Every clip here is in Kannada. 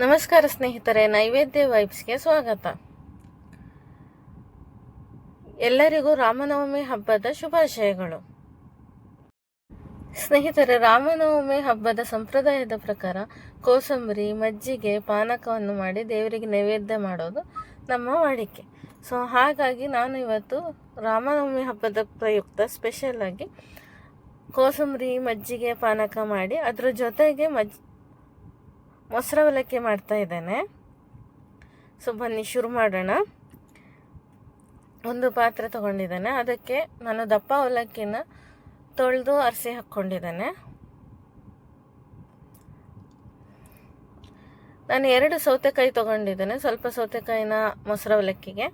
ನಮಸ್ಕಾರ ಸ್ನೇಹಿತರೆ, ನೈವೇದ್ಯ ವೈಬ್ಸ್ಗೆ ಸ್ವಾಗತ. ಎಲ್ಲರಿಗೂ ರಾಮನವಮಿ ಹಬ್ಬದ ಶುಭಾಶಯಗಳು. ಸ್ನೇಹಿತರೆ, ರಾಮನವಮಿ ಹಬ್ಬದ ಸಂಪ್ರದಾಯದ ಪ್ರಕಾರ ಕೋಸಂಬರಿ, ಮಜ್ಜಿಗೆ, ಪಾನಕವನ್ನು ಮಾಡಿ ದೇವರಿಗೆ ನೈವೇದ್ಯ ಮಾಡೋದು ನಮ್ಮ ವಾಡಿಕೆ. ಸೊ ಹಾಗಾಗಿ ನಾನು ಇವತ್ತು ರಾಮನವಮಿ ಹಬ್ಬದ ಪ್ರಯುಕ್ತ ಸ್ಪೆಷಲ್ ಆಗಿ ಕೋಸಂಬರಿ, ಮಜ್ಜಿಗೆ, ಪಾನಕ ಮಾಡಿ ಅದರ ಜೊತೆಗೆ ಮೊಸರು ಅವಲಕ್ಕಿ ಮಾಡ್ತಾ ಇದ್ದೇನೆ. ಸೊ ಬನ್ನಿ ಶುರು ಮಾಡೋಣ. ಒಂದು ಪಾತ್ರೆ ತೊಗೊಂಡಿದ್ದೇನೆ. ಅದಕ್ಕೆ ನಾನು ದಪ್ಪ ಅವಲಕ್ಕಿನ ತೊಳೆದು ಅರಸಿ ಹಾಕ್ಕೊಂಡಿದ್ದೇನೆ. ನಾನು 2 ಸೌತೆಕಾಯಿ ತೊಗೊಂಡಿದ್ದೇನೆ. ಸ್ವಲ್ಪ ಸೌತೆಕಾಯಿನ ಮೊಸರು ಅವಲಕ್ಕಿಗೆ.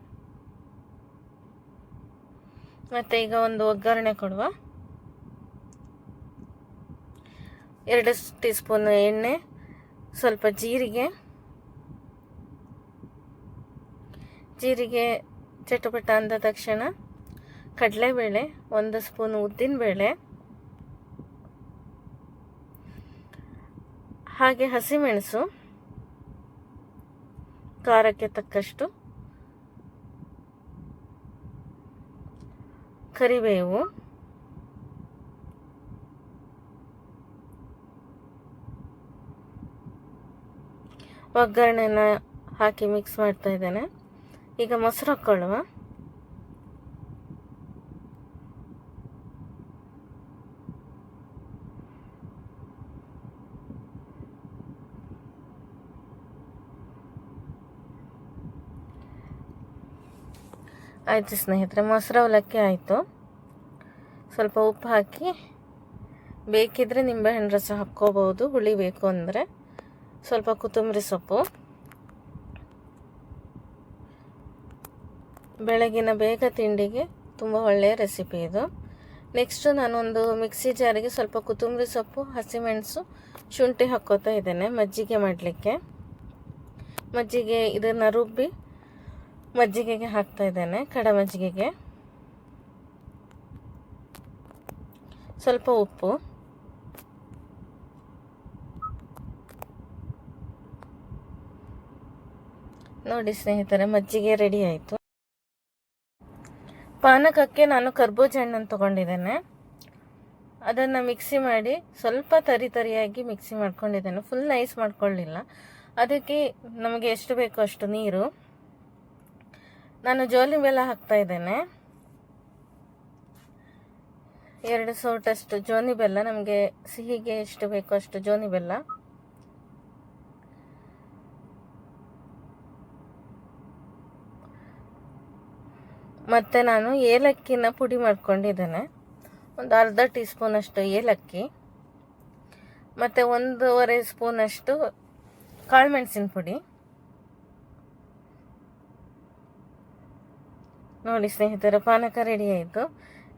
ಮತ್ತು ಈಗ ಒಂದು ಒಗ್ಗರಣೆ ಕೊಡುವ. 2 ಟೀ ಸ್ಪೂನ್ ಎಣ್ಣೆ, ಸ್ವಲ್ಪ ಜೀರಿಗೆ ಚಟಪಟ ಅಂದ ತಕ್ಷಣ ಕಡಲೆಬೇಳೆ, 1 ಸ್ಪೂನ್ ಉದ್ದಿನಬೇಳೆ, ಹಾಗೆ ಹಸಿಮೆಣಸು, ಖಾರಕ್ಕೆ ತಕ್ಕಷ್ಟು, ಕರಿಬೇವು, ಒಗ್ಗರಣೆನ ಹಾಕಿ ಮಿಕ್ಸ್ ಮಾಡ್ತಾ ಇದ್ದೇನೆ. ಈಗ ಮೊಸರು ಹಾಕ್ಕೊಳ್ಳುವ. ಆಯಿತು ಸ್ನೇಹಿತರೆ, ಮೊಸರು ಅವಲಕ್ಕಿ ಆಯಿತು. ಸ್ವಲ್ಪ ಉಪ್ಪು ಹಾಕಿ, ಬೇಕಿದ್ರೆ ನಿಂಬೆಹಣ್ಣು ರಸ ಹಾಕ್ಕೋಬೋದು, ಹುಳಿ ಬೇಕು ಅಂದರೆ. ಸ್ವಲ್ಪ ಕೊತ್ತಂಬರಿ ಸೊಪ್ಪು. ಬೆಳಗಿನ ಬೇಗ ತಿಂಡಿಗೆ ತುಂಬ ಒಳ್ಳೆಯ ರೆಸಿಪಿ ಇದು. ನೆಕ್ಸ್ಟು ನಾನೊಂದು ಮಿಕ್ಸಿ ಜಾರಿಗೆ ಸ್ವಲ್ಪ ಕೊತ್ತಂಬರಿ ಸೊಪ್ಪು, ಹಸಿಮೆಣಸು, ಶುಂಠಿ ಹಾಕ್ಕೋತಾ ಇದ್ದೇನೆ ಮಜ್ಜಿಗೆ ಮಾಡಲಿಕ್ಕೆ. ಮಜ್ಜಿಗೆ ಇದನ್ನು ರುಬ್ಬಿ ಮಜ್ಜಿಗೆಗೆ ಹಾಕ್ತಾ ಇದ್ದೇನೆ, ಕಡ ಮಜ್ಜಿಗೆಗೆ. ಸ್ವಲ್ಪ ಉಪ್ಪು, ನೋಡಿ ಸ್ನೇಹಿತರೆ, ಮಜ್ಜಿಗೆ ರೆಡಿ ಆಯಿತು. ಪಾನಕಕ್ಕೆ ನಾನು ಕರ್ಬೂಜ ಹಣ್ಣನ್ನು ತೊಗೊಂಡಿದ್ದೇನೆ. ಅದನ್ನು ಮಿಕ್ಸಿ ಮಾಡಿ ಸ್ವಲ್ಪ ತರಿಯಾಗಿ ಮಿಕ್ಸಿ ಮಾಡ್ಕೊಂಡಿದ್ದೇನೆ. ಫುಲ್ ನೈಸ್ ಮಾಡ್ಕೊಳ್ಳಿಲ್ಲ. ಅದಕ್ಕೆ ನಮಗೆ ಎಷ್ಟು ಬೇಕೋ ಅಷ್ಟು ನೀರು. ನಾನು ಜೋಲಿ ಬೆಲ್ಲ ಹಾಕ್ತಾ ಇದ್ದೇನೆ. 2 ಸೌಟಷ್ಟು ಜೋನಿ ಬೆಲ್ಲ, ನಮಗೆ ಸಿಹಿಗೆ ಎಷ್ಟು ಬೇಕೋ ಅಷ್ಟು ಜೋನಿ ಬೆಲ್ಲ. ಮತ್ತು ನಾನು ಏಲಕ್ಕಿನ ಪುಡಿ ಮಾಡ್ಕೊಂಡಿದ್ದೇನೆ. ಒಂದು ಅರ್ಧ ಟೀ ಸ್ಪೂನಷ್ಟು ಏಲಕ್ಕಿ, ಮತ್ತು 1.5 ಸ್ಪೂನಷ್ಟು ಕಾಳುಮೆಣಸಿನ ಪುಡಿ. ನೋಡಿ ಸ್ನೇಹಿತರೆ, ಪಾನಕ ರೆಡಿ ಆಯಿತು.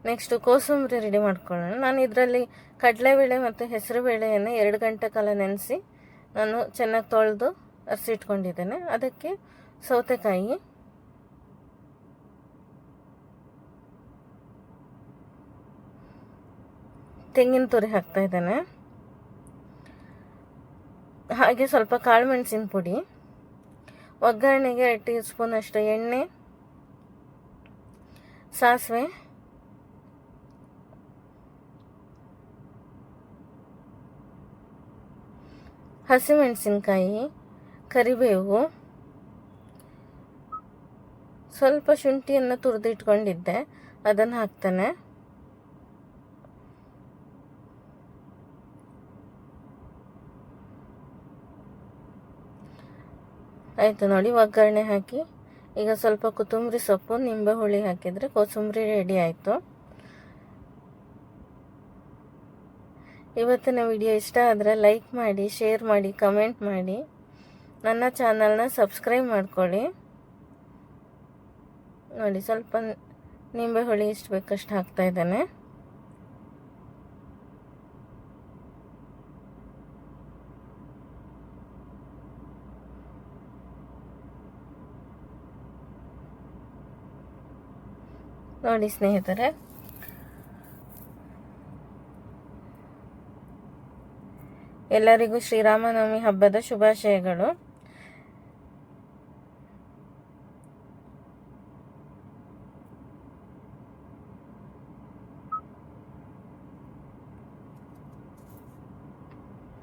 ನೆಕ್ಸ್ಟು ಕೋಸಂಬರಿ ರೆಡಿ ಮಾಡ್ಕೊಳ್ಳೋಣ. ನಾನು ಇದರಲ್ಲಿ ಕಡಲೆಬೇಳೆ ಮತ್ತು ಹೆಸರುಬೇಳೆಯನ್ನು 2 ಗಂಟೆ ಕಾಲ ನೆನೆಸಿ ನಾನು ಚೆನ್ನಾಗಿ ತೊಳೆದು ಅರಸಿಟ್ಕೊಂಡಿದ್ದೇನೆ. ಅದಕ್ಕೆ ಸೌತೆಕಾಯಿ, ತೆಂಗಿನ ತುರಿ ಹಾಕ್ತಾ ಇದ್ದೇನೆ, ಹಾಗೆ ಸ್ವಲ್ಪ ಕಾಳುಮೆಣಸಿನ ಪುಡಿ, ಒಗ್ಗರಣೆಗೆ 2 ಟೀ ಸ್ಪೂನಷ್ಟು ಎಣ್ಣೆ, ಸಾಸಿವೆ, ಹಸಿಮೆಣಸಿನಕಾಯಿ, ಕರಿಬೇವು, ಸ್ವಲ್ಪ ಶುಂಠಿಯನ್ನು ತುರಿದಿಟ್ಕೊಂಡಿದ್ದೆ ಅದನ್ನು ಹಾಕ್ತಾನೆ. ಆಯಿತು ನೋಡಿ, ಒಗ್ಗರಣೆ ಹಾಕಿ ಈಗ ಸ್ವಲ್ಪ ಕೊತ್ತಂಬರಿ ಸೊಪ್ಪು, ನಿಂಬೆ ಹುಳಿ ಹಾಕಿದರೆ ಕೋಸಂಬರಿ ರೆಡಿ ಆಯಿತು. ಇವತ್ತಿನ ವಿಡಿಯೋ ಇಷ್ಟ ಆದರೆ ಲೈಕ್ ಮಾಡಿ, ಶೇರ್ ಮಾಡಿ, ಕಮೆಂಟ್ ಮಾಡಿ. ನನ್ನ ಚಾನಲ್ನ ಸಬ್ಸ್ಕ್ರೈಬ್ ಮಾಡ್ಕೊಳ್ಳಿ. ನೋಡಿ, ಸ್ವಲ್ಪ ನಿಂಬೆ ಹುಳಿ ಎಷ್ಟು ಬೇಕಷ್ಟು ಹಾಕ್ತಾ ಇದ್ದೇನೆ. ನೋಡಿ ಸ್ನೇಹಿತರೆ, ಎಲ್ಲರಿಗೂ ಶ್ರೀರಾಮನವಮಿ ಹಬ್ಬದ ಶುಭಾಶಯಗಳು.